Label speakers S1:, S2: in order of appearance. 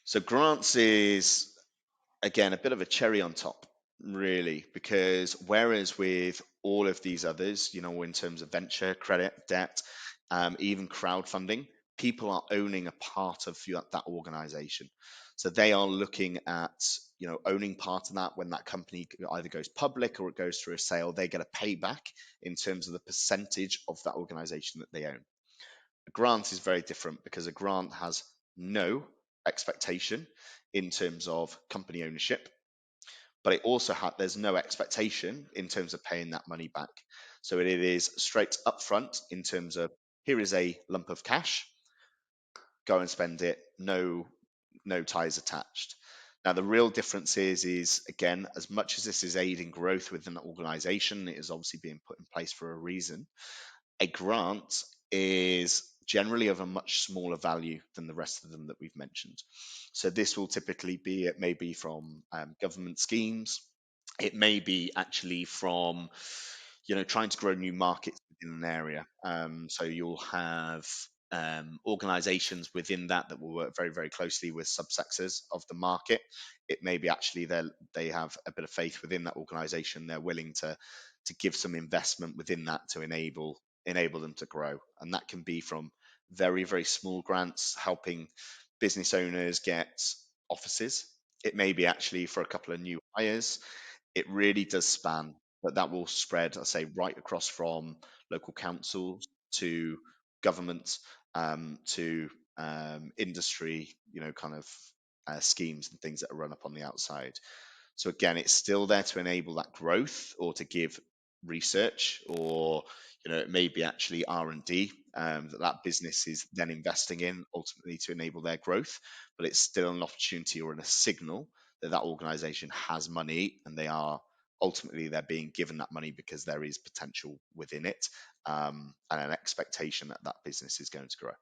S1: So grants is, again, a bit of a cherry on top, really, because whereas with all of these others, in terms of venture, credit, debt, even crowdfunding, people are owning a part of that organization. So they are looking at, owning part of that when that company either goes public or it goes through a sale, they get a payback in terms of the percentage of that organization that they own. A grant is very different because a grant has no expectation in terms of company ownership, but it also there's no expectation in terms of paying that money back. So it is straight upfront in terms of, here is a lump of cash, go and spend it, no ties attached. Now the real difference is again, as much as this is aiding growth within an organization, it is obviously being put in place for a reason. A grant is generally of a much smaller value than the rest of them that we've mentioned. So this will typically be, it may be from government schemes, it may be actually from, trying to grow new markets in an area. So you'll have organizations within that will work very, very closely with subsectors of the market. It may be actually they have a bit of faith within that organization. They're willing to give some investment within that to enable them to grow. And that can be from very, very small grants, helping business owners get offices. It may be actually for a couple of new hires. It really does span, but that will spread, I say, right across from local councils to government, to industry, kind of schemes and things that are run up on the outside. So again, it's still there to enable that growth or to give research, or it may be actually R&D that business is then investing in ultimately to enable their growth. But it's still an opportunity or a signal that organization has money, and they're being given that money because there is potential within it, and an expectation that business is going to grow.